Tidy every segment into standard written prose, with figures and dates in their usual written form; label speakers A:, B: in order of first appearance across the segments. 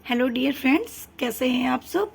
A: Hello dear friends, कैसे हैं आप सब।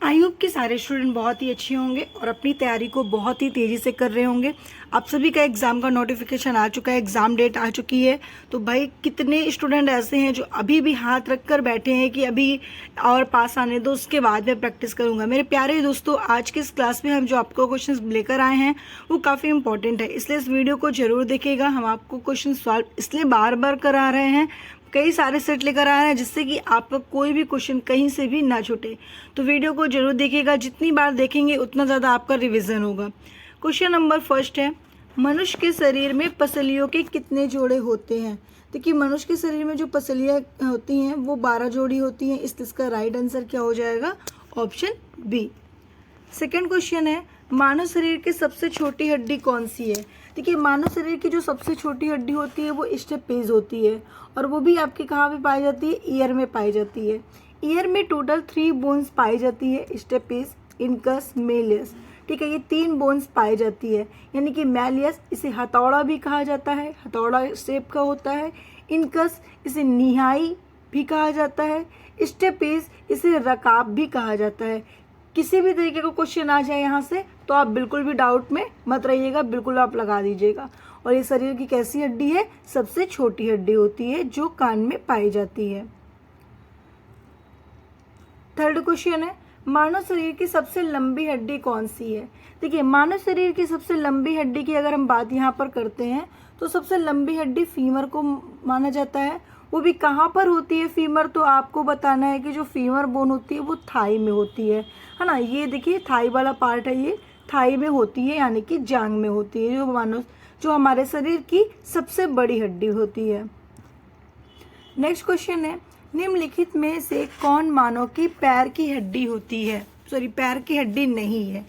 A: आई होप कि सारे स्टूडेंट बहुत ही अच्छे होंगे और अपनी तैयारी को बहुत ही तेज़ी से कर रहे होंगे। आप सभी का एग्ज़ाम का नोटिफिकेशन आ चुका है, एग्ज़ाम डेट आ चुकी है। तो भाई कितने स्टूडेंट ऐसे हैं जो अभी भी हाथ रख कर बैठे हैं कि अभी और पास आने दो, उसके बाद मैं प्रैक्टिस करूंगा। मेरे प्यारे दोस्तों, आज की इस क्लास में हम जो आपको क्वेश्चन लेकर आए हैं वो काफ़ी इंपॉर्टेंट है, इसलिए इस वीडियो को जरूर देखिएगा। हम आपको क्वेश्चन सॉल्व इसलिए बार बार करा रहे हैं, कई सारे सेट लेकर आ रहे हैं जिससे कि आपका कोई भी क्वेश्चन कहीं से भी ना छूटे। तो वीडियो को जरूर देखिएगा, जितनी बार देखेंगे उतना ज़्यादा आपका रिवीजन होगा। क्वेश्चन नंबर फर्स्ट है, मनुष्य के शरीर में पसलियों के कितने जोड़े होते हैं। देखिए, मनुष्य के शरीर में जो पसलियाँ होती हैं वो 12 जोड़ी होती हैं, इसका राइट आंसर क्या हो जाएगा, ऑप्शन बी। सेकेंड क्वेश्चन है, मानव शरीर की सबसे छोटी हड्डी कौन सी है। देखिए, मानव शरीर की जो सबसे छोटी हड्डी होती है वो स्टेपेज होती है, और वो भी आपकी कहाँ पे पाई जाती है, ईयर में पाई जाती है। ईयर में टोटल 3 बोन्स पाई जाती है, स्टेपेज, इनकस, मेलियस। ठीक है, ये 3 बोन्स पाई जाती है, यानी कि मेलियस इसे हथौड़ा भी कहा जाता है, हथौड़ा शेप का होता है। इनकस इसे निहाई भी कहा जाता है। स्टेपेज इसे रकाब भी कहा जाता है। किसी भी तरीके का क्वेश्चन आ जाए यहाँ से तो आप बिल्कुल भी डाउट में मत रहिएगा, बिल्कुल आप लगा दीजिएगा। और ये शरीर की कैसी हड्डी है, सबसे छोटी हड्डी होती है जो कान में पाई जाती है। थर्ड क्वेश्चन है, मानव शरीर की सबसे लंबी हड्डी कौन सी है। देखिए, मानव शरीर की सबसे लंबी हड्डी की अगर हम बात यहाँ पर करते हैं तो सबसे लंबी हड्डी फीमर को माना जाता है। वो भी कहाँ पर होती है फीमर, तो आपको बताना है कि जो फीमर बोन होती है वो थाई में होती है ना। ये देखिए, थाई वाला पार्ट है, ये थाई में होती है, यानी कि जांग में होती है, जो हमारे शरीर की सबसे बड़ी हड्डी होती है। नेक्स्ट क्वेश्चन है, निम्नलिखित में से कौन मानव की पैर की हड्डी होती है, पैर की हड्डी नहीं है।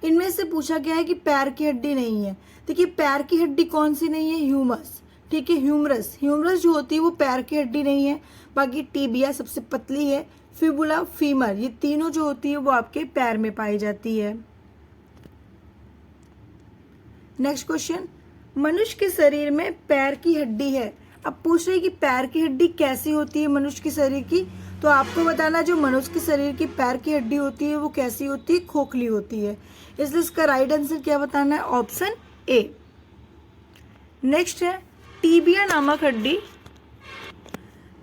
A: इनमें से पूछा गया है कि पैर की हड्डी नहीं है। देखिए, पैर की हड्डी कौन सी नहीं है, ह्यूमरस। ठीक है, ह्यूमरस जो होती है वो पैर की हड्डी नहीं है। बाकी टिबिया सबसे पतली है, फिबुला, फीमर, ये तीनों जो होती है वो आपके पैर में पाई जाती है। नेक्स्ट क्वेश्चन, मनुष्य के शरीर में पैर की हड्डी है। अब पूछ रहे कि पैर की हड्डी कैसी होती है मनुष्य के शरीर की, तो आपको बताना जो मनुष्य के शरीर की पैर की हड्डी होती है वो कैसी होती है, खोखली होती है। इसलिए इसका राइट आंसर क्या बताना है, ऑप्शन ए। नेक्स्ट है, टीबिया नामक हड्डी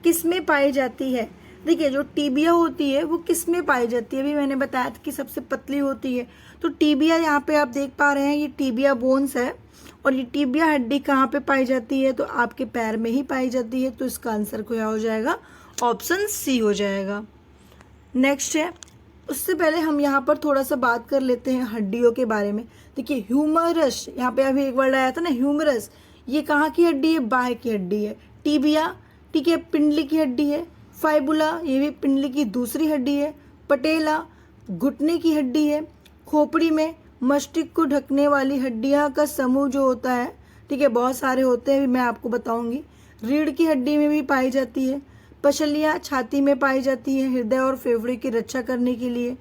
A: किसमें पाई जाती है। देखिए, जो टीबिया होती है वो किसमें पाई जाती है, अभी मैंने बताया था कि सबसे पतली होती है। तो टीबिया यहाँ पे आप देख पा रहे हैं, ये टीबिया बोन्स है, और ये टीबिया हड्डी कहाँ पे पाई जाती है, तो आपके पैर में ही पाई जाती है। तो इसका आंसर क्या हो जाएगा, ऑप्शन सी हो जाएगा। नेक्स्ट है, उससे पहले हम यहाँ पर थोड़ा सा बात कर लेते हैं हड्डियों के बारे में। देखिए, ह्यूमरस, यहाँ पे अभी एक वर्ड आया था ना, ह्यूमरस, ये कहाँ की हड्डी है, बाह की हड्डी है। टीबिया, ठीक है, पिंडली की हड्डी है। फाइबुला, ये भी पिंडली की दूसरी हड्डी है। पटेला, घुटने की हड्डी है। खोपड़ी में मस्तिष्क को ढकने वाली हड्डियां का समूह जो होता है, ठीक है, बहुत सारे होते हैं, मैं आपको बताऊंगी। रीढ़ की हड्डी में भी पाई जाती है। पसलियाँ छाती में पाई जाती है, हृदय और फेफड़े की रक्षा करने के लिए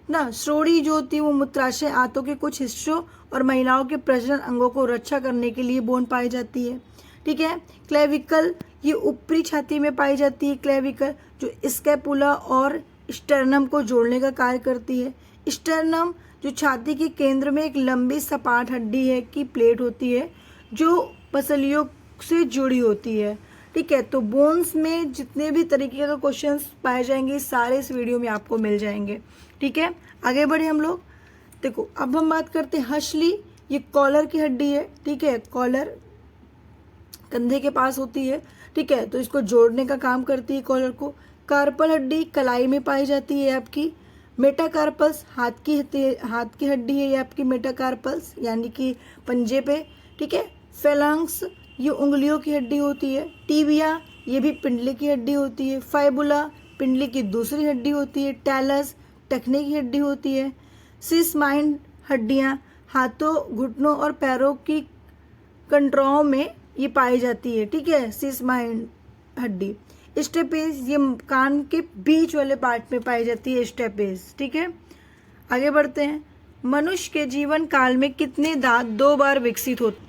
A: ना। श्रोणी जो होती है वो मूत्राशय आंतों के कुछ हिस्सों और महिलाओं के प्रजनन अंगों को रक्षा करने के लिए बोन पाई जाती है। ठीक है, क्लेविकल, ये ऊपरी छाती में पाई जाती है। क्लेविकल जो स्कैपुला और स्टर्नम को जोड़ने का कार्य करती है। स्टर्नम जो छाती के केंद्र में एक लंबी सपाट हड्डी है की प्लेट होती है जो पसलियों से जुड़ी होती है। ठीक है, तो बोन्स में जितने भी तरीके का क्वेश्चंस पाए जाएंगे सारे इस वीडियो में आपको मिल जाएंगे। ठीक है, आगे बढ़े हम लोग। देखो, अब हम बात करते हैं हसली, ये कॉलर की हड्डी है। ठीक है, कॉलर कंधे के पास होती है। ठीक है, तो इसको जोड़ने का काम करती है कॉलर को। कार्पल हड्डी कलाई में पाई जाती है आपकी। मेटाकार्पल्स हाथ की हड्डी है ये आपकी, मेटाकार्पल्स यानी कि पंजे पे। ठीक है, फेलांक्स ये उंगलियों की हड्डी होती है। टीबिया ये भी पिंडली की हड्डी होती है। फाइबुला पिंडली की दूसरी हड्डी होती है। टैलस टखने की हड्डी होती है। सिसमाइंड हड्डियाँ हाथों, घुटनों और पैरों की कंट्रों में ये पाई जाती है। ठीक है, सिसमाइंड हड्डी। स्टेपेज ये कान के बीच वाले पार्ट में पाई जाती है, स्टेपेज। ठीक है, आगे बढ़ते हैं। मनुष्य के जीवन काल में कितने दांत 2 बार विकसित होते,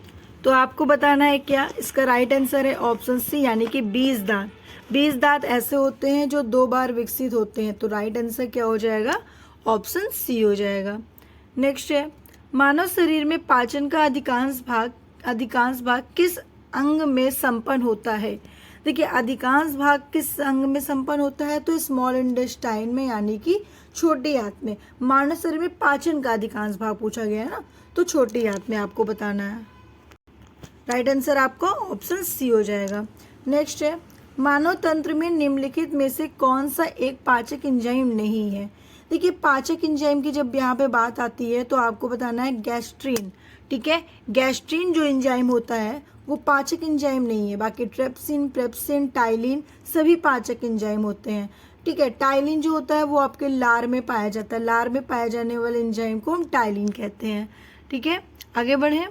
A: तो आपको बताना है क्या, इसका राइट आंसर है ऑप्शन सी, यानी कि 20 दांत। 20 दांत ऐसे होते हैं जो 2 बार विकसित होते हैं। तो राइट आंसर क्या हो जाएगा? ऑप्शन सी हो जाएगा। नेक्स्ट है, मानव शरीर में पाचन का अधिकांश भाग किस अंग में संपन्न होता है? देखिए, अधिकांश भाग किस अंग में संपन्न होता है? तो स्मॉल इंटेस्टाइन में, यानी कि छोटी आंत में। मानव शरीर में पाचन का अधिकांश भाग पूछा गया है ना, तो छोटी आंत में आपको बताना है। राइट आंसर आपको ऑप्शन सी हो जाएगा। नेक्स्ट है, मानव तंत्र में निम्नलिखित में से कौन सा एक पाचक एंजाइम नहीं है? देखिए, पाचक एंजाइम की जब यहाँ पे बात आती है तो आपको बताना है गैस्ट्रीन। ठीक है, गैस्ट्रीन जो एंजाइम होता है वो पाचक एंजाइम नहीं है। बाकी ट्रिप्सिन, पेप्सिन, टाइलिन सभी पाचक एंजाइम होते हैं। ठीक है, टाइलिन जो होता है वो आपके लार में पाया जाता है। लार में पाए जाने वाले एंजाइम को हम टाइलिन कहते हैं। ठीक है, आगे बढ़े।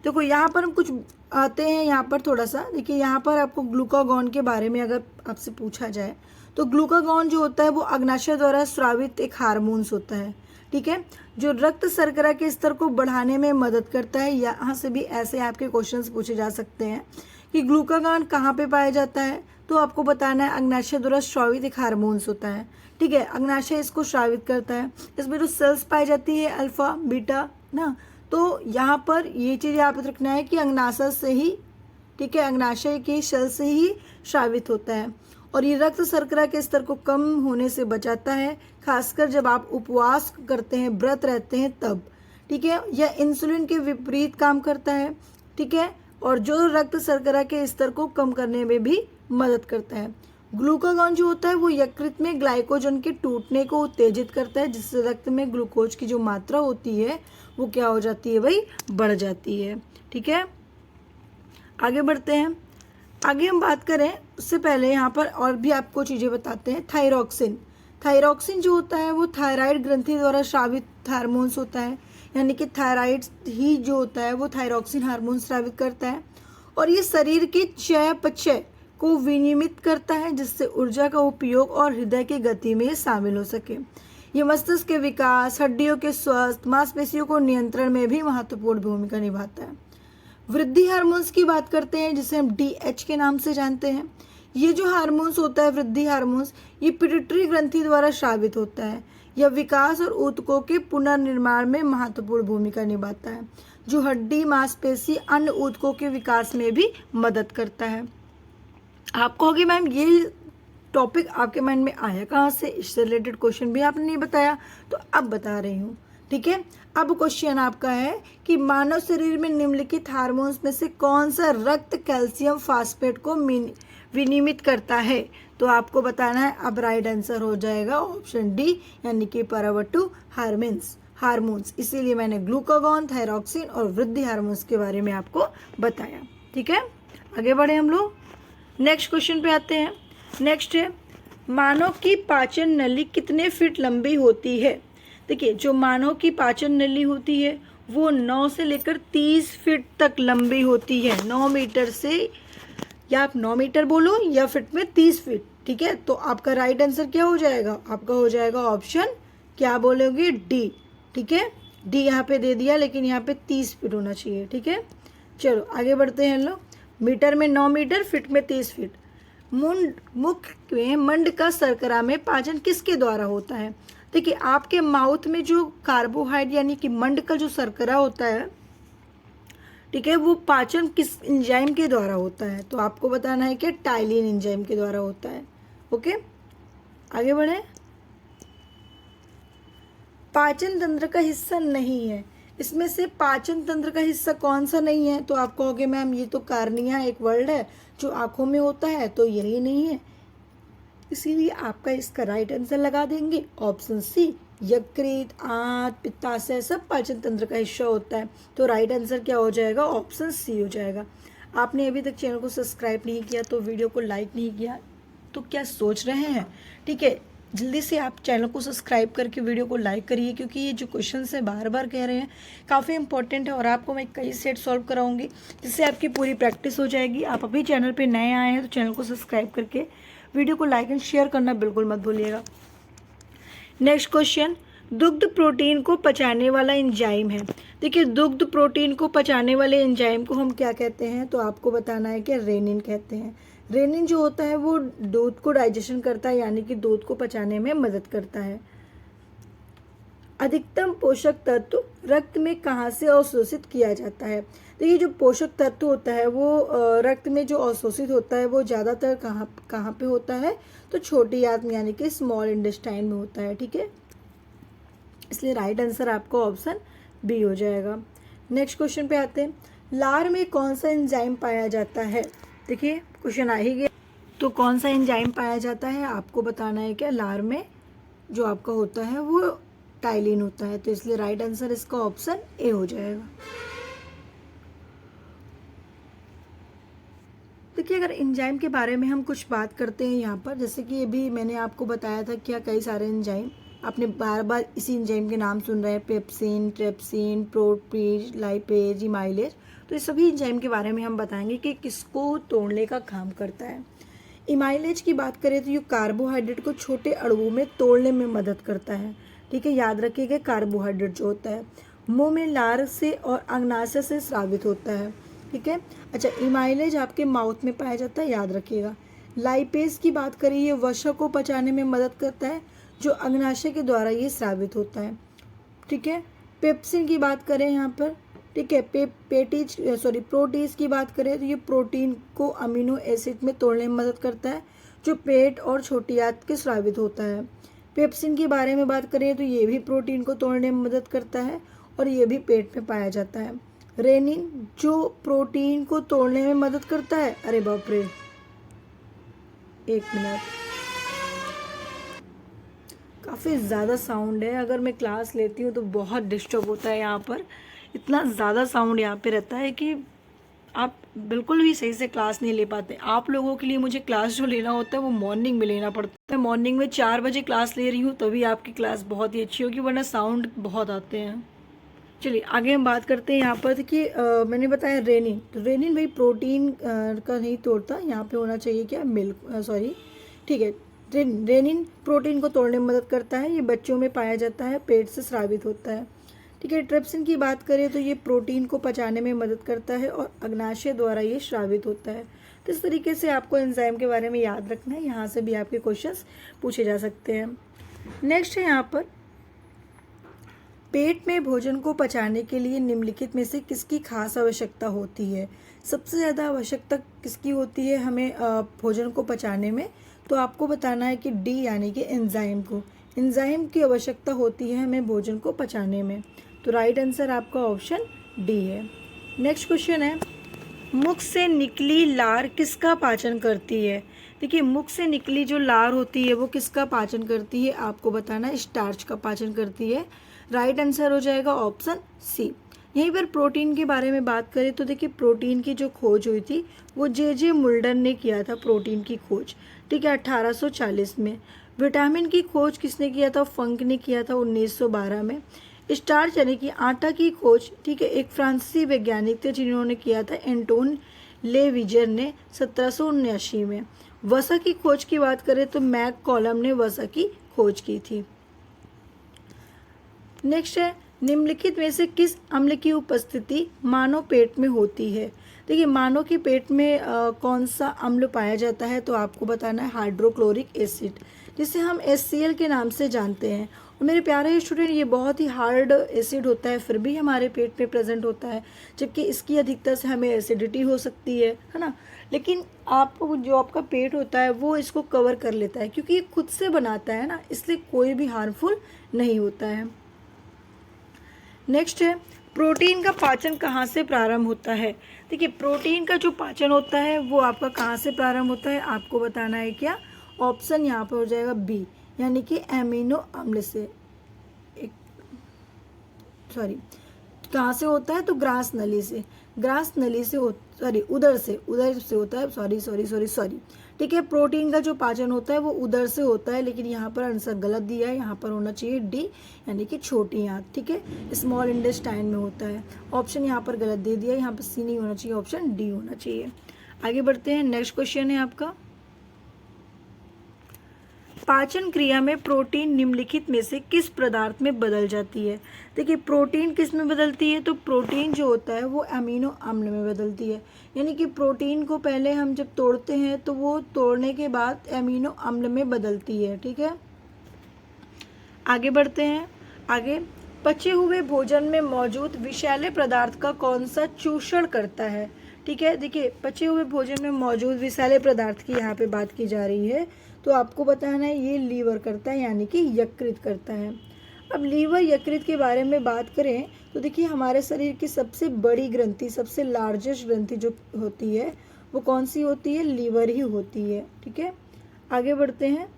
A: देखो यहाँ पर हम कुछ आते हैं, यहाँ पर थोड़ा सा देखिए, यहाँ पर आपको ग्लूकागॉन के बारे में अगर आपसे पूछा जाए तो ग्लूकागॉन जो होता है वो अग्नाशय द्वारा स्रावित एक हार्मोन्स होता है। ठीक है, जो रक्त शर्करा के स्तर को बढ़ाने में मदद करता है। यहाँ से भी ऐसे आपके क्वेश्चंस पूछे जा सकते हैं कि ग्लूकागॉन कहाँ पे पाया जाता है, तो आपको बताना है अग्नाशय द्वारा स्रावित एक हार्मोन्स होता है। ठीक है, अग्नाशय इसको स्रावित करता है। इसमें जो सेल्स पाई जाती है अल्फा बीटा ना, तो यहाँ पर ये चीज़ याद रखना है कि अग्नाशय से ही, ठीक है, अग्नाशय के सेल से ही स्रावित होता है। और ये रक्त शर्करा के स्तर को कम होने से बचाता है, खासकर जब आप उपवास करते हैं, व्रत रहते हैं तब। ठीक है, यह इंसुलिन के विपरीत काम करता है। ठीक है, और जो रक्त शर्करा के स्तर को कम करने में भी मदद करता है। ग्लूकागॉन जो होता है वो यकृत में ग्लाइकोजन के टूटने को उत्तेजित करता है, जिससे रक्त में ग्लूकोज की जो मात्रा होती है वो क्या हो जाती है भाई? बढ़ जाती है। ठीक है, आगे बढ़ते हैं। आगे हम बात करें उससे पहले यहाँ पर और भी आपको चीज़ें बताते हैं। थायरॉक्सिन जो होता है वो थायराइड ग्रंथि द्वारा स्रावित हार्मोन्स होता है, यानी कि थायराइड ही जो होता है वो थायरॉक्सिन हार्मोन स्रावित करता है। और ये शरीर के चयापचय को विनियमित करता है, जिससे ऊर्जा का उपयोग और हृदय की गति में शामिल हो सके। ये मस्तिष्क के विकास, हड्डियों के स्वास्थ्य, मांसपेशियों को नियंत्रण में भी महत्वपूर्ण भूमिका निभाता है। वृद्धि हार्मोन्स की बात करते हैं, जिसे हम DH के नाम से जानते हैं। ये जो हार्मोन्स होता है, वृद्धि हार्मोन्स, ये पिट्यूटरी ग्रंथि द्वारा स्रावित होता है। यह विकास और ऊतकों के पुनर्निर्माण में महत्वपूर्ण भूमिका निभाता है, जो हड्डी, मांसपेशी, अन्य ऊतकों के विकास में भी मदद करता है। आप कहोगे मैम ये टॉपिक आपके माइंड में आया कहाँ से? इससे रिलेटेड क्वेश्चन भी आपने नहीं बताया, तो अब बता रही हूँ। ठीक है, अब क्वेश्चन आपका है कि मानव शरीर में निम्नलिखित हार्मोन्स में से कौन सा रक्त कैल्शियम फास्फेट को विनियमित करता है? तो आपको बताना है। अब राइट आंसर हो जाएगा ऑप्शन डी, यानी कि पैरावर्टू हार्मोन्स। इसीलिए मैंने ग्लूकागॉन, थायरॉक्सिन और वृद्धि हार्मोन्स के बारे में आपको बताया। ठीक है, आगे बढ़े हम लोग। नेक्स्ट क्वेश्चन पे आते हैं। नेक्स्ट है, मानव की पाचन नली कितने फीट लंबी होती है? देखिए, जो मानव की पाचन नली होती है वो 9 से लेकर 30 फीट तक लंबी होती है। 9 मीटर से, या आप 9 मीटर बोलो या फीट में 30 फीट। ठीक है, तो आपका राइट आंसर क्या हो जाएगा? आपका हो जाएगा ऑप्शन, क्या बोलोगे? डी। ठीक है, डी यहाँ पे दे दिया, लेकिन यहाँ पे 30 फीट होना चाहिए। ठीक है, चलो आगे बढ़ते हैं लोग। मीटर में 9 मीटर, फीट में 30 फीट। मुख में मंड का शर्करा में पाचन किसके द्वारा होता है? देखिए, आपके माउथ में जो कार्बोहाइड्रेट यानी कि मंड का जो शर्करा होता है, ठीक है, वो पाचन किस एंजाइम के द्वारा होता है? तो आपको बताना है कि टाइलिन एंजाइम के द्वारा होता है। ओके, आगे बढ़े। पाचन तंत्र का हिस्सा नहीं है, इसमें से पाचन तंत्र का हिस्सा कौन सा नहीं है? तो आप कहोगे मैम ये तो कार्निया एक वर्ड है जो आंखों में होता है, तो यही नहीं है, इसीलिए आपका इसका राइट आंसर लगा देंगे ऑप्शन सी। यकृत, आंत, पित्ताशय सब पाचन तंत्र का हिस्सा होता है। तो राइट आंसर क्या हो जाएगा? ऑप्शन सी हो जाएगा। आपने अभी तक चैनल को सब्सक्राइब नहीं किया, तो वीडियो को लाइक नहीं किया, तो क्या सोच रहे हैं? ठीक है, जल्दी से आप चैनल को सब्सक्राइब करके वीडियो को लाइक करिए, क्योंकि ये जो क्वेश्चन है बार बार कह रहे हैं, काफ़ी इंपॉर्टेंट है और आपको मैं कई सेट सॉल्व कराऊंगी, जिससे आपकी पूरी प्रैक्टिस हो जाएगी। आप अभी चैनल पे नए आए हैं तो चैनल को सब्सक्राइब करके वीडियो को लाइक एंड शेयर करना बिल्कुल मत भूलिएगा। नेक्स्ट क्वेश्चन, दुग्ध प्रोटीन को पचाने वाला एंजाइम है। देखिए, दुग्ध प्रोटीन को पचाने वाले एंजाइम को हम क्या कहते हैं? तो आपको बताना है कि रेनिन कहते हैं। रेनिन जो होता है वो दूध को डाइजेशन करता है, यानी कि दूध को पचाने में मदद करता है। अधिकतम पोषक तत्व रक्त में कहाँ से अवशोषित किया जाता है? देखिए जो पोषक तत्व होता है वो रक्त में जो अवशोषित होता है वो ज़्यादातर कहाँ पे होता है? तो छोटी आंत यानी कि स्मॉल इंटेस्टाइन में होता है, ठीक है। इसलिए राइट आंसर आपका ऑप्शन बी हो जाएगा। नेक्स्ट क्वेश्चन पे आते हैं, लार में कौन सा एंजाइम पाया जाता है? देखिए क्वेश्चन आ ही गया, तो कौन सा एंजाइम पाया जाता है आपको बताना है क्या? लार में जो आपका होता है वो टाइलिन होता है, तो इसलिए राइट आंसर इसका ऑप्शन ए हो जाएगा। देखिए अगर एंजाइम के बारे में हम कुछ बात करते हैं यहाँ पर, जैसे कि अभी मैंने आपको बताया था क्या कई सारे एंजाइम, आपने बार बार इसी एंजाइम के नाम सुन रहे हैं, पेप्सिन, ट्रिप्सिन, प्रोटीज, लाइपेज, इमाइलेज। तो इस सभी एंजाइम के बारे में हम बताएंगे कि किसको तोड़ने का काम करता है। इमाइलेज की बात करें तो ये कार्बोहाइड्रेट को छोटे अणुओं में तोड़ने में मदद करता है, ठीक है। याद रखिएगा कार्बोहाइड्रेट जो होता है मुंह में लार से और अग्नाशय से स्रावित होता है, ठीक है। अच्छा, इमाइलेज आपके माउथ में पाया जाता है, याद रखिएगा। लाइपेज की बात करें, ये वसा को पचाने में मदद करता है, जो अग्नाशय के द्वारा ये स्रावित होता है, ठीक है। पेप्सिन की बात करें यहाँ पर, ठीक है, प्रोटीज की बात करें तो ये प्रोटीन को अमीनो एसिड में तोड़ने में मदद करता है, जो पेट और छोटी आंत के स्रावित होता है। पेप्सिन के बारे में बात करें तो ये भी प्रोटीन को तोड़ने में मदद करता है और ये भी पेट में पाया जाता है। रेनिन जो प्रोटीन को तोड़ने में मदद करता है, अरे बाप रे, एक मिनट, काफ़ी ज़्यादा साउंड है। अगर मैं क्लास लेती हूँ तो बहुत डिस्टर्ब होता है यहाँ पर, इतना ज़्यादा साउंड यहाँ पे रहता है कि आप बिल्कुल भी सही से क्लास नहीं ले पाते। आप लोगों के लिए मुझे क्लास जो लेना होता है वो मॉर्निंग में लेना पड़ता है। मॉर्निंग में 4 बजे क्लास ले रही हूँ तभी आपकी क्लास बहुत ही अच्छी होगी, वरना साउंड बहुत आते हैं। चलिए आगे हम बात करते हैं यहाँ पर कि मैंने बताया रेनिन, तो रेनिन भाई प्रोटीन का नहीं तोड़ता, यहाँ पे होना चाहिए क्या, मिल्क, सॉरी, ठीक है। रेनिन प्रोटीन को तोड़ने में मदद करता है, ये बच्चों में पाया जाता है, पेट से स्रावित होता है, ठीक है। ट्रिप्सिन की बात करें तो ये प्रोटीन को पचाने में मदद करता है और अग्नाशय द्वारा ये स्रावित होता है। तो इस तरीके से आपको एंजाइम के बारे में याद रखना है, यहाँ से भी आपके क्वेश्चंस पूछे जा सकते हैं। नेक्स्ट है यहाँ पर, पेट में भोजन को पचाने के लिए निम्नलिखित में से किसकी खास आवश्यकता होती है? सबसे ज़्यादा आवश्यकता किसकी होती है हमें भोजन को पचाने में? तो आपको बताना है कि डी यानी कि एंजाइम को, एंजाइम की आवश्यकता होती है हमें भोजन को पचाने में। तो राइट आंसर आपका ऑप्शन डी है। नेक्स्ट क्वेश्चन है, मुख से निकली लार किसका पाचन करती है? देखिए मुख से निकली जो लार होती है वो किसका पाचन करती है? आपको बताना है स्टार्च का पाचन करती है। राइट आंसर हो जाएगा ऑप्शन सी। यहीं पर प्रोटीन के बारे में बात करें तो देखिए प्रोटीन की जो खोज हुई थी वो जे मुल्डन ने किया था, प्रोटीन की खोज, ठीक है, 1840 में। विटामिन की खोज किसने किया था? फंक ने किया था 1912 में। स्टार्च यानी कि आटा की खोज, ठीक है, एक फ्रांसीसी वैज्ञानिक थे जिन्होंने किया था, एंटोन लेविजर ने 1779 में। वसा की खोज की बात करें तो मैक कॉलम ने वसा की खोज की थी। नेक्स्ट है, निम्नलिखित में से किस अम्ल की उपस्थिति मानव पेट में होती है? देखिए मानव के पेट में कौन सा अम्ल पाया जाता है? तो आपको बताना है हाइड्रोक्लोरिक एसिड, जिसे हम HCl के नाम से जानते हैं। और मेरे प्यारे स्टूडेंट, ये बहुत ही हार्ड एसिड होता है, फिर भी हमारे पेट में प्रेजेंट होता है, जबकि इसकी अधिकता से हमें एसिडिटी हो सकती है ना। लेकिन आपको जो आपका पेट होता है वो इसको कवर कर लेता है, क्योंकि ये खुद से बनाता है ना, इसलिए कोई भी हार्मफुल नहीं होता है। नेक्स्ट है, प्रोटीन का पाचन कहाँ से प्रारंभ होता है? देखिए प्रोटीन का जो पाचन होता है वो आपका कहाँ से प्रारंभ होता है? आपको बताना है क्या? ऑप्शन यहाँ पर हो जाएगा बी, यानी कि एमिनो अम्ल से, कहाँ से होता है? तो ग्रास नली से, उदर से होता है, सॉरी, ठीक है। प्रोटीन का जो पाचन होता है वो उदर से होता है, लेकिन यहाँ पर आंसर गलत दिया है, यहाँ पर होना चाहिए डी, यानी कि छोटी आंत, ठीक है, स्मॉल इंटेस्टाइन में होता है। ऑप्शन यहाँ पर गलत दे दिया, यहाँ पर सी नहीं होना चाहिए, ऑप्शन डी होना चाहिए। आगे बढ़ते हैं, नेक्स्ट क्वेश्चन है आपका, पाचन क्रिया में प्रोटीन निम्नलिखित में से किस पदार्थ में बदल जाती है? देखिए प्रोटीन किस में बदलती है, तो प्रोटीन जो होता है वो अमीनो अम्ल में बदलती है। यानी कि प्रोटीन को पहले हम जब तोड़ते हैं तो वो तोड़ने के बाद अमीनो अम्ल में बदलती है। ठीक है, आगे बढ़ते हैं। आगे, पचे हुए भोजन में मौजूद विषैले पदार्थ का कौन सा चूषण करता है? ठीक है, देखिए पचे हुए भोजन में मौजूद विषैले पदार्थ की यहाँ पे बात की जा रही है, तो आपको बताना है ये लीवर करता है, यानी कि यकृत करता है। अब लीवर यकृत के बारे में बात करें तो देखिए हमारे शरीर की सबसे बड़ी ग्रंथि, सबसे लार्जेस्ट ग्रंथि जो होती है वो कौन सी होती है? लीवर ही होती है। ठीक है, आगे बढ़ते हैं।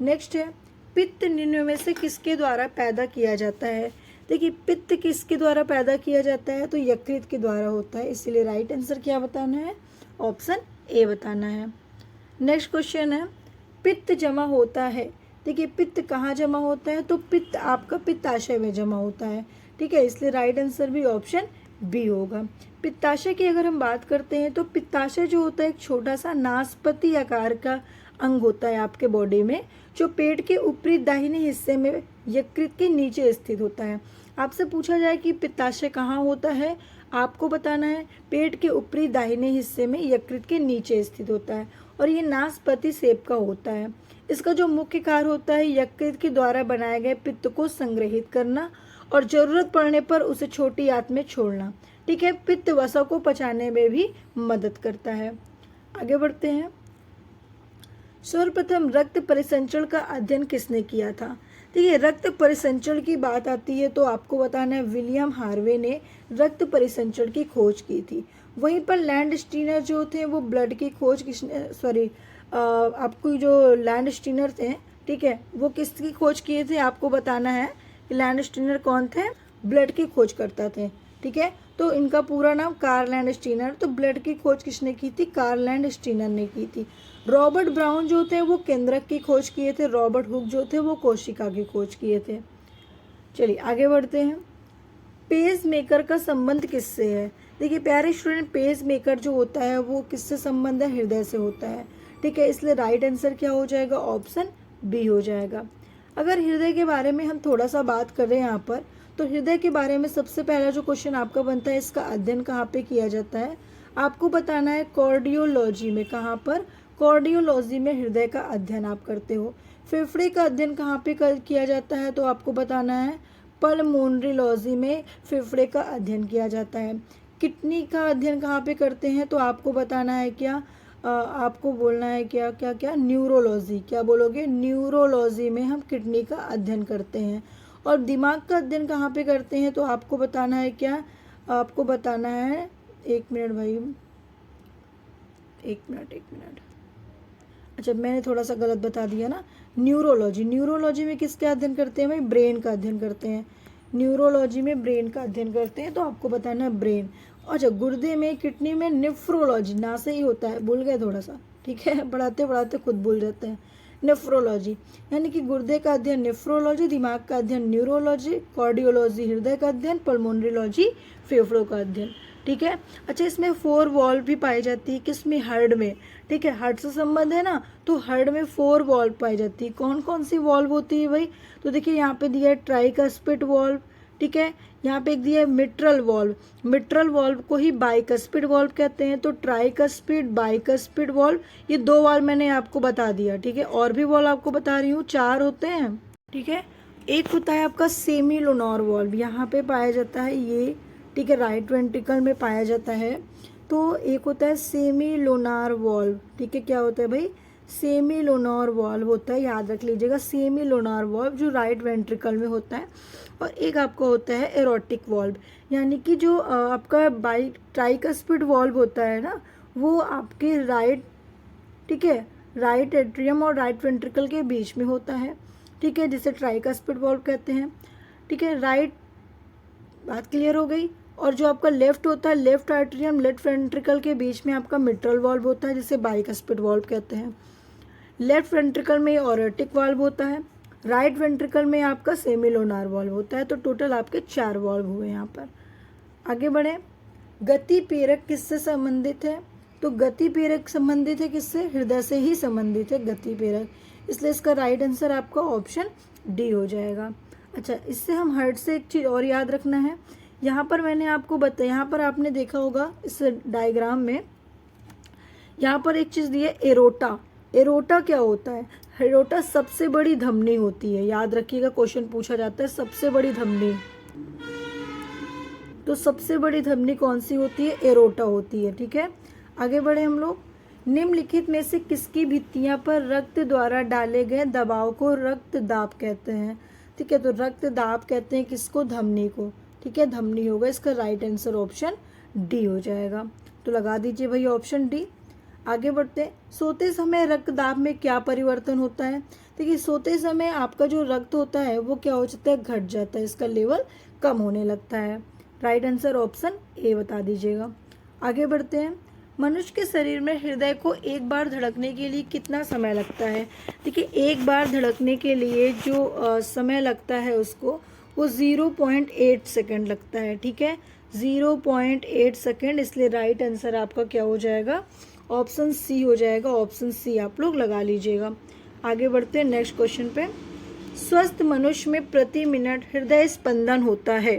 A: नेक्स्ट है, पित्त निम्न में से किसके द्वारा पैदा किया जाता है? देखिए पित्त किसके द्वारा पैदा किया जाता है? तो यकृत के द्वारा होता है, इसीलिए राइट आंसर क्या बताना है? ऑप्शन ए बताना है। नेक्स्ट क्वेश्चन है, पित्त जमा होता है। देखिए पित्त कहाँ जमा होता है? तो पित्त आपका पित्ताशय में जमा होता है। ठीक है, इसलिए राइट आंसर भी ऑप्शन बी होगा। पित्ताशय की अगर हम बात करते हैं तो पित्ताशय जो होता है एक छोटा सा नाशपाती आकार का अंग होता है आपके बॉडी में, जो पेट के ऊपरी दाहिने हिस्से में यकृत के नीचे स्थित होता है। आपसे पूछा जाए कि पित्ताशय कहाँ होता है, आपको बताना है पेट के ऊपरी दाहिने हिस्से में यकृत के नीचे स्थित होता है, और ये नाशपाती शेप का होता है। इसका जो मुख्य कार्य होता है यकृत के द्वारा बनाए गए पित्त को संग्रहित करना और जरूरत पड़ने पर उसे छोटी आंत में छोड़ना। ठीक है, पित्त वसा को पचाने में भी मदद करता है। आगे बढ़ते हैं। सर्वप्रथम रक्त परिसंचरण का अध्ययन किसने किया था? देखिए रक्त परिसंचरण की बात आती है तो आपको बताना है विलियम हार्वे ने रक्त परिसंचरण की खोज की थी। वहीं पर लैंड स्टीनर जो थे वो ब्लड की खोज किसने, आपको जो लैंड स्टीनर थे, ठीक है, वो किसकी खोज किए थे? आपको बताना है कि लैंड स्टीनर कौन थे? ब्लड की खोज करता थे। ठीक है, तो इनका पूरा नाम कार्ल लैंड स्टीनर, तो ब्लड की खोज किसने की थी? कार्ल लैंड स्टीनर ने की थी। रॉबर्ट ब्राउन जो थे वो केंद्रक की खोज किए थे, रॉबर्ट हुक जो थे वो कोशिका की खोज किए थे। चलिए आगे बढ़ते हैं। पेस मेकर का संबंध किससे है? देखिए प्यारे स्टूडेंट, पेस मेकर जो होता है वो किससे संबंध है? हृदय से होता है। ठीक है, इसलिए राइट आंसर क्या हो जाएगा? ऑप्शन बी हो जाएगा। अगर हृदय के बारे में हम थोड़ा सा बात कर रहे हैं यहाँ पर, तो हृदय के बारे में सबसे पहला जो क्वेश्चन आपका बनता है, इसका अध्ययन कहाँ पे किया जाता है? आपको बताना है कार्डियोलॉजी में। कहाँ पर? कार्डियोलॉजी में हृदय का अध्ययन आप करते हो। फेफड़े का अध्ययन कहाँ पे किया जाता है? तो आपको बताना है पल्मोनरीलॉजी में फेफड़े का अध्ययन किया जाता है। किडनी का अध्ययन कहाँ पे करते हैं? तो आपको बताना है क्या, आपको बोलना है क्या क्या क्या? न्यूरोलॉजी। क्या बोलोगे? न्यूरोलॉजी में हम किडनी का अध्ययन करते हैं। और दिमाग का अध्ययन कहाँ पे करते हैं? तो आपको बताना है क्या, आपको बताना है, एक मिनट भाई, एक मिनट, अच्छा मैंने थोड़ा सा गलत बता दिया ना। न्यूरोलॉजी, न्यूरोलॉजी में किसका अध्ययन करते हैं भाई? ब्रेन का अध्ययन करते हैं। न्यूरोलॉजी में ब्रेन का अध्ययन करते हैं, तो आपको बताना है ब्रेन। अच्छा गुर्दे में, किडनी में नेफ्रोलॉजी, ना से ही होता है, भूल गए थोड़ा सा, ठीक है, पढ़ाते पढ़ाते खुद भूल जाते हैं। नेफ्रोलॉजी यानी कि गुर्दे का अध्ययन नेफ्रोलॉजी, दिमाग का अध्ययन न्यूरोलॉजी, कार्डियोलॉजी हृदय का अध्ययन, पल्मोनरीलॉजी फेफड़ों का अध्ययन। ठीक है, अच्छा इसमें 4 वॉल्व भी पाई जाती है, किसमें? हार्ट में। ठीक है, हार्ट से संबंध है ना, तो हार्ट में 4 वॉल्व पाई जाती है। कौन कौन सी वॉल्व होती है भाई? तो देखिए यहाँ पे दिया है ट्राइकस्पिड वॉल्व, ठीक है, यहाँ पे एक दिया है मिट्रल वॉल्व, मिट्रल वॉल्व को ही बाइकस्पिड वॉल्व कहते हैं। तो ट्राइकस्पिड, बाइकस्पिड वॉल्व, ये 2 वॉल्व मैंने आपको बता दिया। ठीक है, और भी वॉल्व आपको बता रही हूँ, 4 होते हैं। ठीक है, एक होता है आपका सेमी लोनार वॉल्व, यहाँ पे पाया जाता है ये, ठीक है, राइट वेंट्रिकल में पाया जाता है। तो एक होता है सेमी लोनार वॉल्व, ठीक है, क्या होता है भाई? सेमी लोनार वॉल्व होता है, याद रख लीजिएगा, सेमी लोनार वॉल्व जो राइट वेंट्रिकल में होता है। और एक आपका होता है एरोटिक वॉल्व, यानी कि जो आपका ट्राइकस्पिड वॉल्व होता है ना, वो आपके राइट, ठीक है, राइट एट्रियम और राइट वेंट्रिकल के बीच में होता है। ठीक है, जिसे ट्राइकस्पिड वॉल्व कहते हैं। ठीक है, राइट, बात क्लियर हो गई। और जो आपका लेफ्ट होता है, लेफ्ट आर्टरियम लेफ्ट वेंट्रिकल के बीच में आपका मिट्रल वॉल्व होता है, जिसे बाइकस्पिड वॉल्व कहते हैं। लेफ्ट वेंट्रिकल में ऑरेटिक वॉल्व होता है, राइट वेंट्रिकल में आपका सेमी लोनार वॉल्व होता है। तो टोटल आपके 4 वॉल्व हुए यहाँ पर। आगे बढ़े, गति प्रेरक किससे संबंधित है? तो गति प्रेरक संबंधित है किससे? हृदय से ही संबंधित है गति प्रेरक। इसलिए इसका राइट आंसर आपका ऑप्शन डी हो जाएगा। अच्छा, इससे हम हर्ट से एक चीज़ और याद रखना है। यहाँ पर मैंने आपको बताया, यहाँ पर आपने देखा होगा इस डायग्राम में, यहाँ पर एक चीज़ दी है एरोटा। एरोटा क्या होता है? एरोटा सबसे बड़ी धमनी होती है, याद रखिएगा, क्वेश्चन पूछा जाता है सबसे बड़ी धमनी। तो सबसे बड़ी धमनी कौन सी होती है? एरोटा होती है। ठीक है, आगे बढ़े हम लोग। निम्नलिखित में से किसकी भित्तियां पर रक्त द्वारा डाले गए दबाव को रक्त दाब कहते हैं? ठीक है, तो रक्त दाब कहते हैं किसको? धमनी को। ठीक है, धमनी होगा, इसका राइट आंसर ऑप्शन डी हो जाएगा। तो लगा दीजिए भाई ऑप्शन डी। आगे बढ़ते, सोते समय रक्तदाब में क्या परिवर्तन होता है? देखिए, सोते समय आपका जो रक्त होता है वो क्या हो जाता है? घट जाता है, इसका लेवल कम होने लगता है। राइट आंसर ऑप्शन ए बता दीजिएगा। आगे बढ़ते हैं, मनुष्य के शरीर में हृदय को एक बार धड़कने के लिए कितना समय लगता है? देखिए, एक बार धड़कने के लिए जो समय लगता है उसको, वो 0.8 सेकेंड लगता है। ठीक है, 0.8 सेकेंड, इसलिए राइट आंसर आपका क्या हो जाएगा? ऑप्शन सी हो जाएगा। ऑप्शन सी आप लोग लगा लीजिएगा। आगे बढ़ते हैं नेक्स्ट क्वेश्चन पे। स्वस्थ मनुष्य में प्रति मिनट हृदय स्पंदन होता है,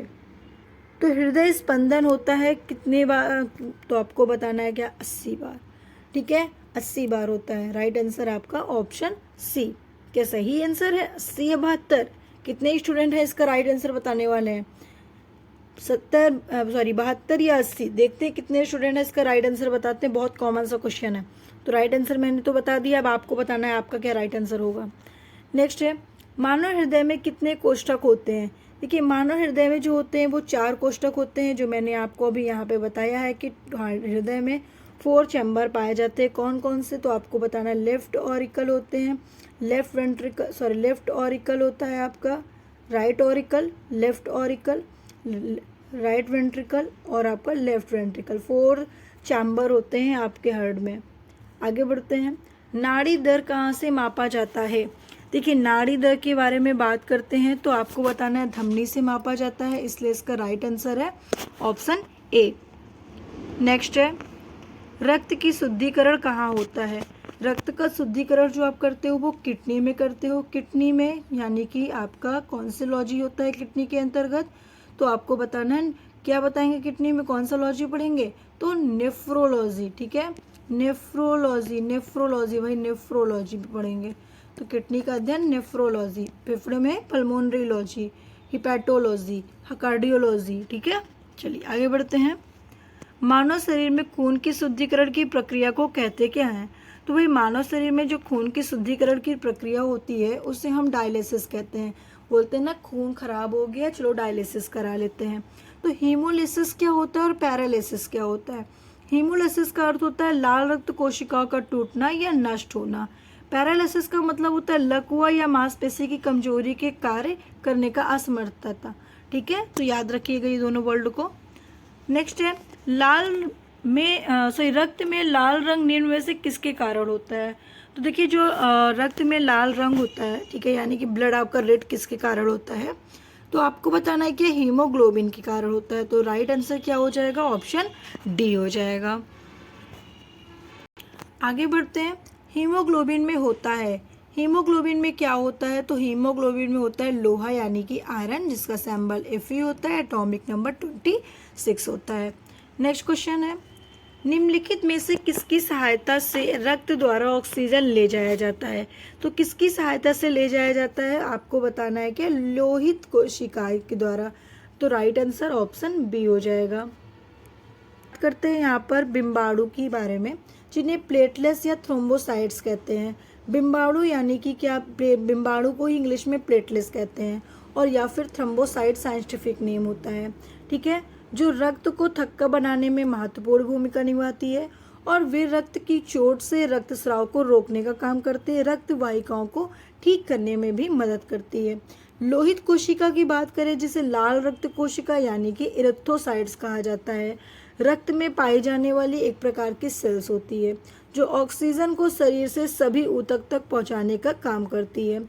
A: तो हृदय स्पंदन होता है कितने बार? तो आपको बताना है क्या? 80 बार। ठीक है, 80 बार होता है। राइट आंसर आपका ऑप्शन सी। क्या सही आंसर है 80 या 72? कितने स्टूडेंट हैं इसका राइट आंसर बताने वाले हैं? 72 या 80? देखते हैं कितने स्टूडेंट हैं इसका राइट आंसर बताते हैं। बहुत कॉमन सा क्वेश्चन है। तो राइट आंसर मैंने तो बता दिया, अब आपको बताना है आपका क्या राइट आंसर होगा। नेक्स्ट है, मानव हृदय में कितने कोष्ठक होते हैं? देखिए, मानव हृदय में जो होते हैं वो 4 कोष्ठक होते हैं, जो मैंने आपको अभी यहाँ पे बताया है कि हृदय में 4 चैम्बर पाए जाते हैं। कौन कौन से? तो आपको बताना है, लेफ्ट ऑरिकल होते हैं, लेफ्ट ऑरिकल होता है आपका, right auricle, left auricle, right ventricle और आपका लेफ्ट वेंट्रिकल। 4 चैम्बर होते हैं आपके हार्ट में। आगे बढ़ते हैं, नाड़ी दर कहाँ से मापा जाता है? देखिए, नाड़ी दर के बारे में बात करते हैं तो आपको बताना है धमनी से मापा जाता है, इसलिए इसका राइट आंसर है ऑप्शन ए। नेक्स्ट है, रक्त की शुद्धिकरण कहाँ होता है? रक्त का शुद्धिकरण जो आप करते हो वो किडनी में करते हो। किडनी में यानी कि आपका कौन सा लॉजी होता है किडनी के अंतर्गत? तो आपको बताना है, क्या बताएंगे किडनी में कौन सा लॉजी पढ़ेंगे? तो नेफ्रोलॉजी। ठीक है, नेफ्रोलॉजी भाई, नेफ्रोलॉजी पढ़ेंगे। तो किडनी का अध्ययन नेफ्रोलॉजी, फेफड़े में पल्मोनरी लॉजी, हिपैटोलॉजी, कार्डियोलॉजी। ठीक है, चलिए आगे बढ़ते हैं। मानव शरीर में खून की शुद्धिकरण की प्रक्रिया को कहते क्या हैं? तो भाई, मानव शरीर में जो खून की शुद्धिकरण की प्रक्रिया होती है उसे हम डायलिसिस कहते हैं। बोलते हैं ना, खून खराब हो गया, चलो डायलिसिस करा लेते हैं। तो हीमोलिसिस क्या होता है और पैरालिसिस क्या होता है? हीमोलिसिस का अर्थ होता है लाल रक्त कोशिकाओं का टूटना या नष्ट होना। पैरालिसिस का मतलब होता है लकवा या मांसपेशी की कमजोरी के कार्य करने का असमर्थता। ठीक है, तो याद रखिएगा ये दोनों वर्ड को। नेक्स्ट है, रक्त में लाल रंग निम्न में से किसके कारण होता है? तो देखिए, जो रक्त में लाल रंग होता है, ठीक है, यानी कि ब्लड आपका रेड, किसके कारण होता है? तो आपको बताना है कि हीमोग्लोबिन के कारण होता है। तो राइट आंसर क्या हो जाएगा? ऑप्शन डी हो जाएगा। आगे बढ़ते हैं, हीमोग्लोबिन में होता है, हीमोग्लोबिन में क्या होता है? तो हीमोग्लोबिन में होता है लोहा यानी कि आयरन, जिसका सिंबल Fe होता है, एटॉमिक नंबर 26 होता है। नेक्स्ट क्वेश्चन है, निम्नलिखित में से किसकी सहायता से रक्त द्वारा ऑक्सीजन ले जाया जाता है? तो किसकी सहायता से ले जाया जाता है? आपको बताना है कि लोहित कोशिकाएं के द्वारा। तो राइट आंसर ऑप्शन बी हो जाएगा। बात करते हैं यहाँ पर बिम्बाणु के बारे में, जिन्हें प्लेटलेट्स या थ्रोम्बोसाइट्स कहते हैं। बिम्बाणु यानी कि क्या? बिम्बाणु को ही इंग्लिश में प्लेटलेट्स कहते हैं, और या फिर थ्रोम्बोसाइट साइंटिफिक नेम होता है। ठीक है, जो रक्त को थक्का बनाने में महत्वपूर्ण भूमिका निभाती है, और वे रक्त की चोट से रक्तस्राव को रोकने का काम करते हैं, रक्त वाहिकाओं को ठीक करने में भी मदद करती है। लोहित कोशिका की बात करें, जिसे लाल रक्त कोशिका यानी कि इरिथ्रोसाइट्स कहा जाता है, रक्त में पाई जाने वाली एक प्रकार की सेल्स होती है जो ऑक्सीजन को शरीर से सभी ऊतक तक पहुंचाने का काम करती है।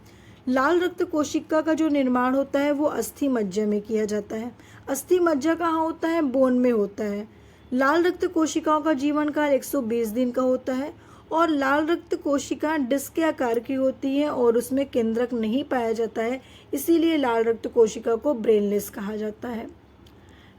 A: लाल रक्त कोशिका का जो निर्माण होता है वो अस्थि मज्जा में किया जाता है। अस्थि मज्जा कहाँ होता है? बोन में होता है। लाल रक्त कोशिकाओं का जीवन काल 120 दिन का होता है, और लाल रक्त कोशिका डिस्क के आकार की होती है और उसमें केंद्रक नहीं पाया जाता है, इसीलिए लाल रक्त कोशिका को ब्रेनलेस कहा जाता है।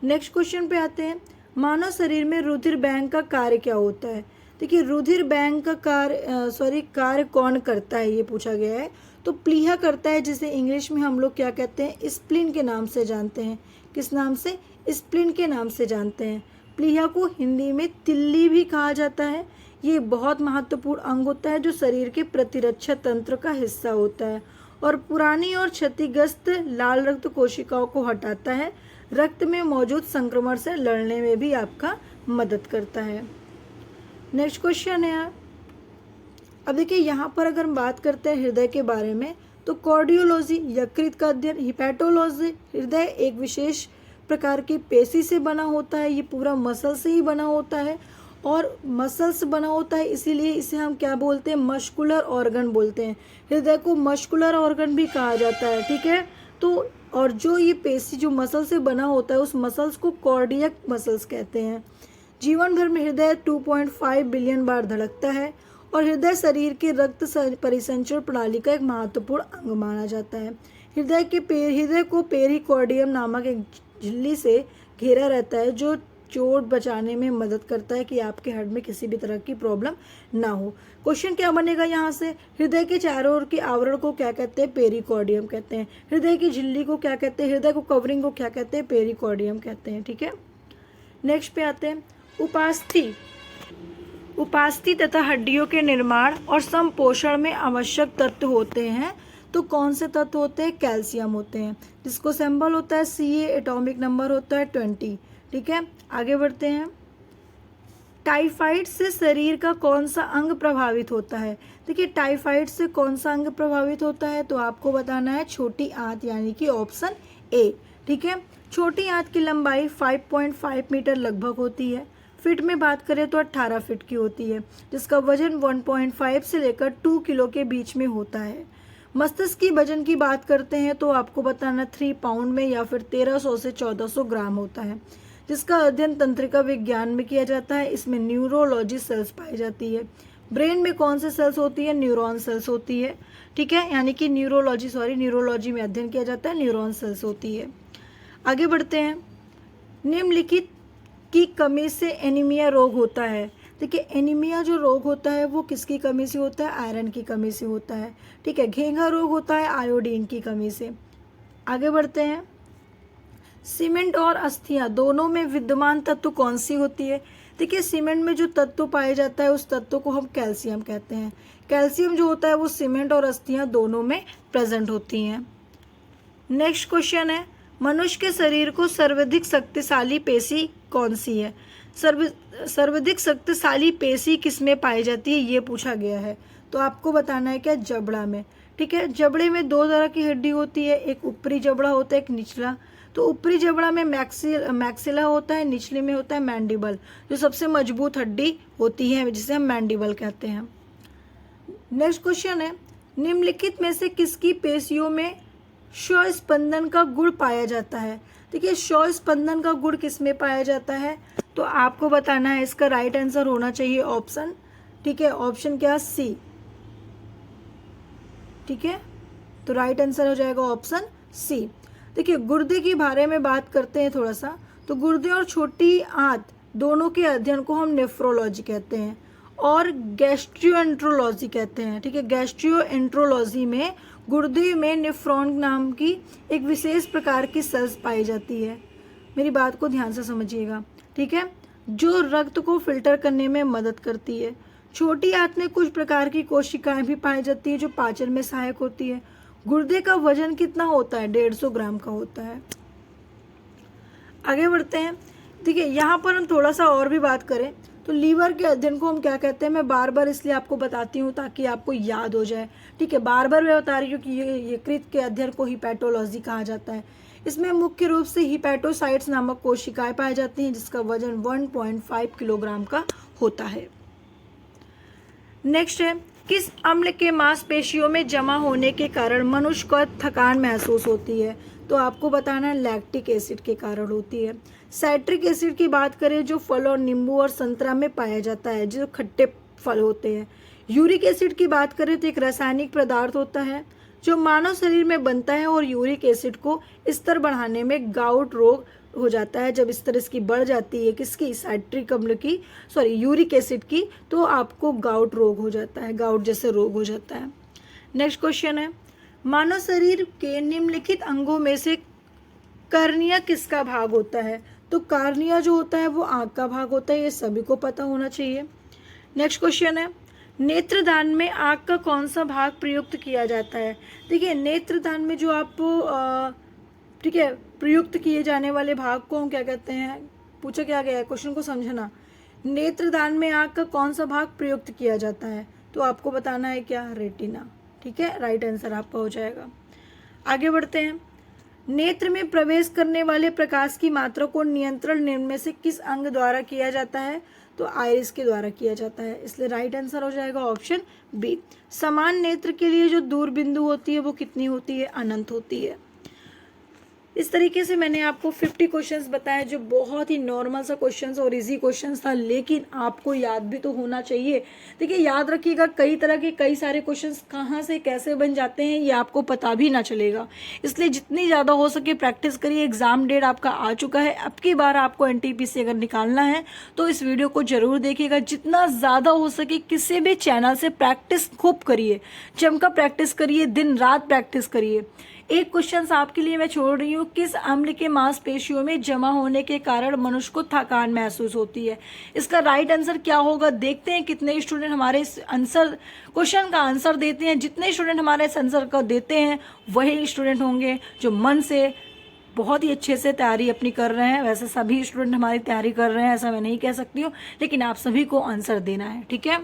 A: नेक्स्ट क्वेश्चन पे आते हैं, मानव शरीर में रुधिर बैंक का कार्य क्या होता है। देखिए रुधिर बैंक का कार्य कौन करता है, ये पूछा गया है। तो प्लीहा करता है, जिसे इंग्लिश में हम लोग क्या कहते हैं, स्प्लीन के नाम से जानते हैं। किस नाम से? स्प्लीन के नाम से जानते हैं। प्लीहा को हिंदी में तिल्ली भी कहा जाता है। ये बहुत महत्वपूर्ण अंग होता है जो शरीर के प्रतिरक्षा तंत्र का हिस्सा होता है और पुरानी और क्षतिग्रस्त लाल रक्त कोशिकाओं को हटाता है। रक्त में मौजूद संक्रमण से लड़ने में भी आपका मदद करता है। नेक्स्ट क्वेश्चन है, अब देखिए यहाँ पर अगर हम बात करते हैं हृदय के बारे में, तो कार्डियोलॉजी यकृत का अध्ययन, हिपैटोलॉजी हृदय एक विशेष प्रकार की पेशी से बना होता है, ये पूरा मसल से ही बना होता है और मसल से बना होता है, इसीलिए इसे हम क्या बोलते हैं, मस्कुलर ऑर्गन बोलते हैं। हृदय को मस्कुलर ऑर्गन भी कहा जाता है, ठीक है। तो और जो ये पेशी जो मसल से बना होता है, उस मसल्स को कार्डियक मसल्स कहते हैं। जीवन भर में हृदय 2.5 बिलियन बार धड़कता है और हृदय शरीर के रक्त परिसंचरण प्रणाली का एक महत्वपूर्ण अंग माना जाता है। हृदय को पेरिकार्डियम नामक एक झिल्ली से घेरा रहता है जो चोट बचाने में मदद करता है कि आपके हार्ट में किसी भी तरह की प्रॉब्लम ना हो। क्वेश्चन क्या बनेगा यहाँ से, हृदय के चारों ओर के आवरण को क्या कहते हैं, पेरिकार्डियम कहते हैं। हृदय की झिल्ली को क्या कहते हैं, हृदय को कवरिंग को क्या कहते हैं, पेरिकार्डियम कहते हैं, ठीक है। नेक्स्ट पे आते हैं, उपास्थि तथा हड्डियों के निर्माण और संपोषण में आवश्यक तत्व होते हैं। तो कौन से तत्व होते हैं, कैल्शियम होते हैं, जिसको सिंबल होता है Ca, एटॉमिक नंबर होता है 20, ठीक है। आगे बढ़ते हैं, टाइफाइड से शरीर का कौन सा अंग प्रभावित होता है। देखिए टाइफाइड से कौन सा अंग प्रभावित होता है, तो आपको बताना है छोटी आंत, यानी कि ऑप्शन ए, ठीक है। छोटी आंत की लंबाई 5.5 मीटर लगभग होती है। फिट में बात करें तो 18 फिट की होती है, जिसका वजन 1.5 से लेकर 2 किलो के बीच में होता है। मस्तिष्क की वजन की बात करते हैं तो आपको बताना 3 पाउंड में या फिर 1300 से 1400 ग्राम होता है, जिसका अध्ययन तंत्रिका विज्ञान में किया जाता है। इसमें न्यूरोलॉजी सेल्स पाई जाती है। ब्रेन में कौन से सेल्स होती है, न्यूरॉन सेल्स होती है, ठीक है, यानी कि न्यूरोलॉजी में अध्ययन किया जाता है, न्यूरॉन सेल्स होती है। आगे बढ़ते हैं, निम्नलिखित की कमी से एनीमिया रोग होता है। देखिए एनीमिया जो रोग होता है वो किसकी कमी से होता है, आयरन की कमी से होता है, ठीक है। घेंघा रोग होता है आयोडीन की कमी से। आगे बढ़ते हैं, सीमेंट और अस्थियां दोनों में विद्यमान तत्व कौन सी होती है। देखिए सीमेंट में जो तत्व पाया जाता है उस तत्व को हम कैल्शियम कहते हैं। कैल्शियम जो होता है वो सीमेंट और अस्थियां दोनों में प्रेजेंट होती हैं। नेक्स्ट क्वेश्चन है, मनुष्य के शरीर को सर्वाधिक शक्तिशाली पेशी कौन सी है। सर्वाधिक शक्तिशाली पेशी किसमें पाई जाती है, ये पूछा गया है। तो आपको बताना है क्या, जबड़ा में, ठीक है। जबड़े में 2 तरह की हड्डी होती है, एक ऊपरी जबड़ा होता है, एक निचला। तो ऊपरी जबड़ा में मैक्सिला होता है, निचले में होता है मैंडिबल, जो सबसे मजबूत हड्डी होती है, जिसे हम मैंडिबल कहते हैं। नेक्स्ट क्वेश्चन है, निम्नलिखित में से किसकी पेशियों में स्वस्पंदन का गुण पाया जाता है। देखिए स्वस्पंदन का गुण किसमें पाया जाता है, तो आपको बताना है। इसका राइट आंसर होना चाहिए ऑप्शन, ठीक है, ऑप्शन क्या, सी, ठीक है। तो राइट आंसर हो जाएगा ऑप्शन सी। देखिए गुर्दे के बारे में बात करते हैं थोड़ा सा। तो गुर्दे और छोटी आंत दोनों के अध्ययन को हम नेफ्रोलॉजी कहते हैं और गैस्ट्रोएंट्रोलॉजी कहते हैं, ठीक है। गैस्ट्रोएंट्रोलॉजी में गुर्दे में नेफ्रॉन नाम की एक विशेष प्रकार की सेल्स पाई जाती है। मेरी बात को ध्यान से समझिएगा, ठीक है, जो रक्त को फिल्टर करने में मदद करती है। छोटी आंत में कुछ प्रकार की कोशिकाएं भी पाई जाती है जो पाचन में सहायक होती है। गुर्दे का वजन कितना होता है, 150 ग्राम का होता है। आगे बढ़ते हैं, ठीक है। यहाँ पर हम थोड़ा सा और भी बात करें तो लीवर के अध्ययन को हम क्या कहते हैं, मैं बार बार इसलिए आपको बताती हूँ ताकि आपको याद हो जाए, ठीक है। बार बार मैं बता रही हूँ कि यकृत के अध्ययन को हिपैटोलॉजी कहा जाता है। इसमें मुख्य रूप से हिपैटोसाइट्स नामक कोशिकाएं पाई जाती हैं, जिसका वजन 1.5 किलोग्राम का होता है। नेक्स्ट है, किस अम्ल के मांसपेशियों में जमा होने के कारण मनुष्य को थकान महसूस होती है। तो आपको बताना है लैक्टिक एसिड के कारण होती है। साइट्रिक एसिड की बात करें जो फल और नींबू और संतरा में पाया जाता है, जो खट्टे फल होते हैं। यूरिक एसिड की बात करें तो एक रासायनिक पदार्थ होता है जो मानव शरीर में बनता है और यूरिक एसिड को स्तर बढ़ाने में गाउट रोग हो जाता है। जब स्तर इसकी बढ़ जाती है किसकी, साइट्रिक अम्ल की, सॉरी यूरिक एसिड की, तो आपको गाउट रोग हो जाता है, गाउट जैसे रोग हो जाता है। नेक्स्ट क्वेश्चन है, मानव शरीर के निम्नलिखित अंगों में से कार्निया किसका भाग होता है? तो कार्निया जो होता है वो आंख का भाग होता है, ये सभी को पता होना चाहिए। नेक्स्ट क्वेश्चन है, नेत्रदान में आंख का कौन सा भाग प्रयुक्त किया जाता है? देखिए नेत्रदान में जो आप ठीक है प्रयुक्त किए जाने वाले भाग को हम क्या कहते हैं, पूछा क्या गया है, क्वेश्चन को समझना। नेत्रदान में आंख का कौन सा भाग प्रयुक्त किया जाता है? तो आपको बताना है क्या, रेटिना। ठीक है, राइट आंसर आपका हो जाएगा। आगे बढ़ते हैं, नेत्र में प्रवेश करने वाले प्रकाश की मात्रा को नियंत्रण निम्न में से किस अंग द्वारा किया जाता है? तो आइरिस के द्वारा किया जाता है, इसलिए राइट आंसर हो जाएगा ऑप्शन बी। समान नेत्र के लिए जो दूर बिंदु होती है वो कितनी होती है? अनंत होती है। इस तरीके से मैंने आपको 50 क्वेश्चंस बताए जो बहुत ही नॉर्मल सा क्वेश्चंस और इजी क्वेश्चंस था, लेकिन आपको याद भी तो होना चाहिए। देखिए याद रखिएगा, कई तरह के कई सारे क्वेश्चंस कहाँ से कैसे बन जाते हैं ये आपको पता भी ना चलेगा, इसलिए जितनी ज़्यादा हो सके प्रैक्टिस करिए। एग्जाम डेट आपका आ चुका है, अब की बार आपको NTPC अगर निकालना है तो इस वीडियो को जरूर देखिएगा। जितना ज़्यादा हो सके किसी भी चैनल से प्रैक्टिस खूब करिए, जमकर प्रैक्टिस करिए, दिन रात प्रैक्टिस करिए। एक क्वेश्चन आपके लिए मैं छोड़ रही हूँ, किस अम्ल के मांसपेशियों में जमा होने के कारण मनुष्य को थकान महसूस होती है? इसका राइट आंसर क्या होगा, देखते हैं कितने स्टूडेंट हमारे इस आंसर क्वेश्चन का आंसर देते हैं। जितने स्टूडेंट हमारे इस आंसर का देते हैं वही स्टूडेंट होंगे जो मन से बहुत ही अच्छे से तैयारी अपनी कर रहे हैं। वैसे सभी स्टूडेंट हमारी तैयारी कर रहे हैं ऐसा मैं नहीं कह सकती हूँ, लेकिन आप सभी को आंसर देना है। ठीक है।